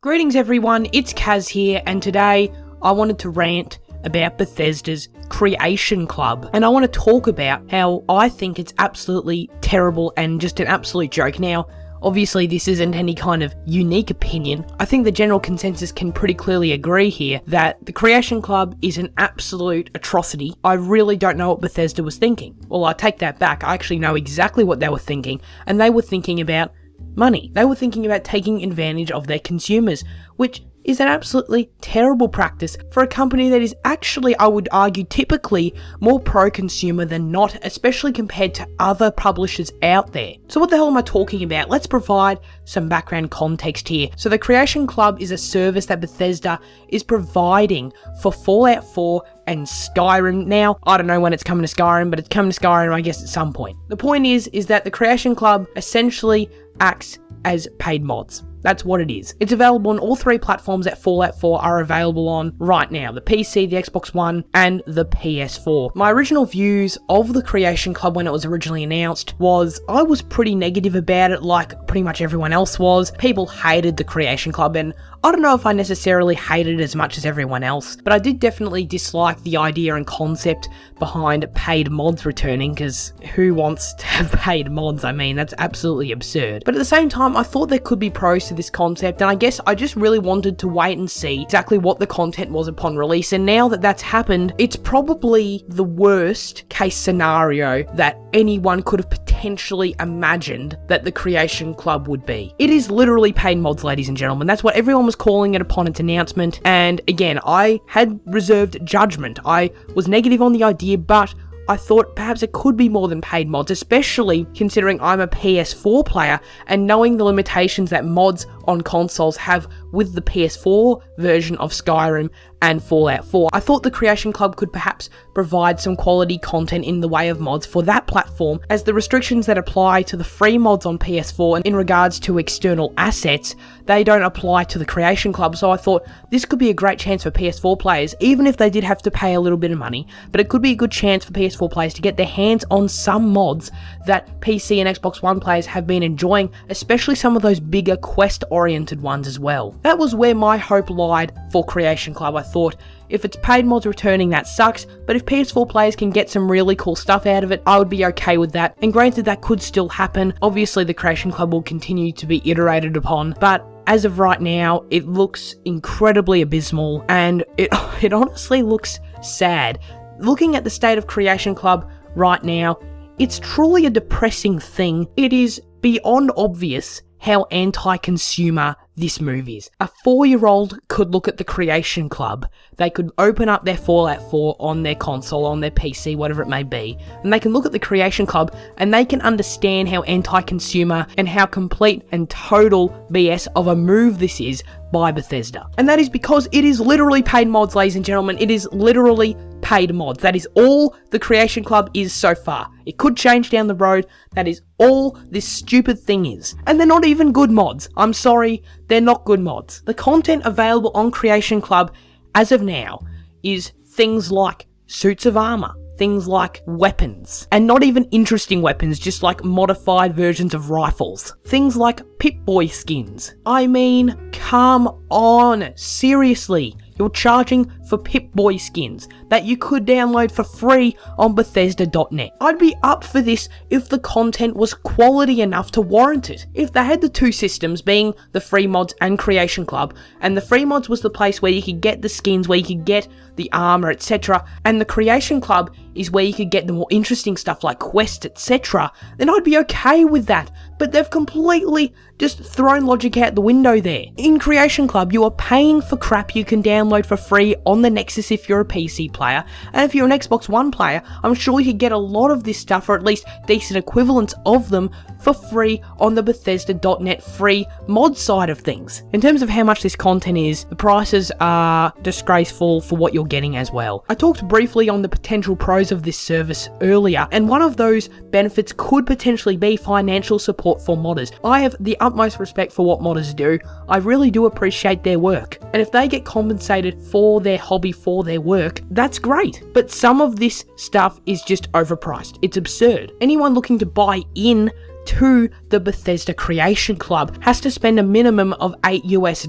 Greetings everyone, it's Kaz here, and today I wanted to rant about Bethesda's Creation Club, and I want to talk about how I think it's absolutely terrible and just an absolute joke. Now, obviously this isn't any kind of unique opinion. I think the general consensus can pretty clearly agree here that the Creation Club is an absolute atrocity. I really don't know what Bethesda was thinking. Well, I take that back, I actually know exactly what they were thinking, and they were thinking about money. They were thinking about taking advantage of their consumers, which is an absolutely terrible practice for a company that is actually, I would argue, typically more pro-consumer than not, especially compared to other publishers out there. So what the hell am I talking about? Let's provide some background context here. So the Creation Club is a service that Bethesda is providing for Fallout 4 and Skyrim. Now, I don't know when it's coming to Skyrim, but it's coming to Skyrim, I guess, at some point. The point is that the Creation Club essentially acts as paid mods. That's what it is. It's available on all three platforms that Fallout 4 are available on right now. The PC, the Xbox One, and the PS4. My original views of the Creation Club when it was originally announced was I was pretty negative about it, like pretty much everyone else was. People hated the Creation Club, and I don't know if I necessarily hated it as much as everyone else, but I did definitely dislike the idea and concept behind paid mods returning, because who wants to have paid mods? I mean, that's absolutely absurd. But at the same time, I thought there could be pros to this concept, and I guess I just really wanted to wait and see exactly what the content was upon release, and now that that's happened, it's probably the worst case scenario that anyone could have potentially imagined that the Creation Club would be. It is literally paid mods, ladies and gentlemen. That's what everyone was calling it upon its announcement, and again, I had reserved judgment. I was negative on the idea, but I thought perhaps it could be more than paid mods, especially considering I'm a PS4 player and knowing the limitations that mods on consoles have with the PS4 version of Skyrim and Fallout 4. I thought the Creation Club could perhaps provide some quality content in the way of mods for that platform, as the restrictions that apply to the free mods on PS4 and in regards to external assets, they don't apply to the Creation Club. So I thought this could be a great chance for PS4 players, even if they did have to pay a little bit of money, but it could be a good chance for PS4 players to get their hands on some mods that PC and Xbox One players have been enjoying, especially some of those bigger quest-oriented ones as well. That was where my hope lied for Creation Club. I thought, if it's paid mods returning, that sucks, but if PS4 players can get some really cool stuff out of it, I would be okay with that. And granted, that could still happen. Obviously, the Creation Club will continue to be iterated upon, but as of right now, it looks incredibly abysmal, and it honestly looks sad. Looking at the state of Creation Club right now, it's truly a depressing thing. It is beyond obvious how anti-consumer this move is. A 4-year-old could look at the Creation Club, they could open up their Fallout 4 on their console, on their PC, whatever it may be, and they can look at the Creation Club and they can understand how anti-consumer and how complete and total BS of a move this is by Bethesda. And that is because it is literally paid mods, ladies and gentlemen. It is literally paid mods. That is all the Creation Club is so far. It could change down the road. That is all this stupid thing is. And they're not even good mods. I'm sorry, they're not good mods. The content available on Creation Club as of now is things like suits of armor, things like weapons, and not even interesting weapons, just like modified versions of rifles. Things like Pip-Boy skins. I mean, come on, seriously. You're charging for Pip-Boy skins that you could download for free on Bethesda.net. I'd be up for this if the content was quality enough to warrant it. If they had the two systems, being the free mods and Creation Club, and the free mods was the place where you could get the skins, where you could get the armor, etc., and the Creation Club is where you could get the more interesting stuff like quests, etc., then I'd be okay with that. But they've completely just thrown logic out the window there. In Creation Club, you are paying for crap you can download for free on the Nexus if you're a PC player, and if you're an Xbox One player, I'm sure you could get a lot of this stuff, or at least decent equivalents of them, for free on the Bethesda.net free mod side of things. In terms of how much this content is, the prices are disgraceful for what you're getting as well. I talked briefly on the potential pros of this service earlier, and one of those benefits could potentially be financial support for modders. I have the utmost respect for what modders do. I really do appreciate their work, and if they get compensated for their hobby, for their work, that's great. But some of this stuff is just overpriced. It's absurd. Anyone looking to buy in to the Bethesda Creation Club has to spend a minimum of $8 US.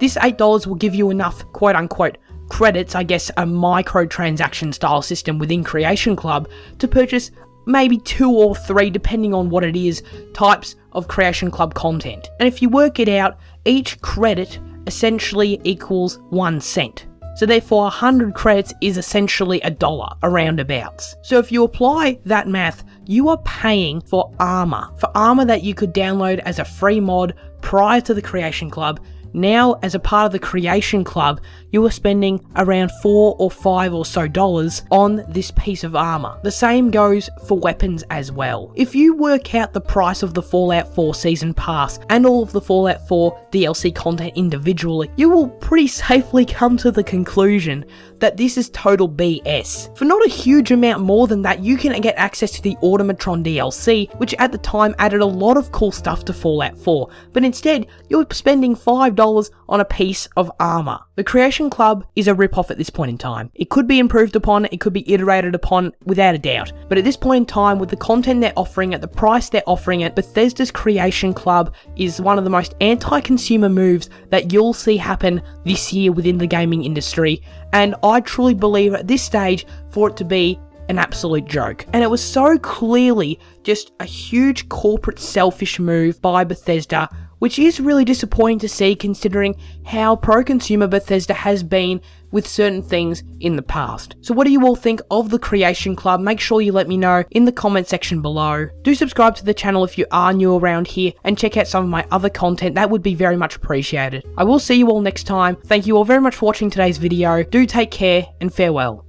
This $8 will give you enough quote unquote credits, I guess a microtransaction style system within Creation Club, to purchase maybe 2 or 3, depending on what it is, types of Creation Club content. And if you work it out, each credit essentially equals 1 cent. So therefore 100 credits is essentially $1 around abouts. So if you apply that math, you are paying for armor that you could download as a free mod prior to the Creation Club. Now, as a part of the Creation Club, you are spending around $4 or $5 or so on this piece of armor. The same goes for weapons as well. If you work out the price of the Fallout 4 Season Pass and all of the Fallout 4 DLC content individually, you will pretty safely come to the conclusion that this is total BS. For not a huge amount more than that, you can get access to the Automatron DLC, which at the time added a lot of cool stuff to Fallout 4, but instead, you're spending $5 on a piece of armor. The Creation Club is a rip-off at this point in time. It could be improved upon, it could be iterated upon, without a doubt. But at this point in time, with the content they're offering at the price they're offering it, Bethesda's Creation Club is one of the most anti-consumer moves that you'll see happen this year within the gaming industry. And I truly believe at this stage for it to be an absolute joke. And it was so clearly just a huge corporate selfish move by Bethesda, which is really disappointing to see considering how pro-consumer Bethesda has been with certain things in the past. So what do you all think of the Creation Club? Make sure you let me know in the comment section below. Do subscribe to the channel if you are new around here and check out some of my other content. That would be very much appreciated. I will see you all next time. Thank you all very much for watching today's video. Do take care and farewell.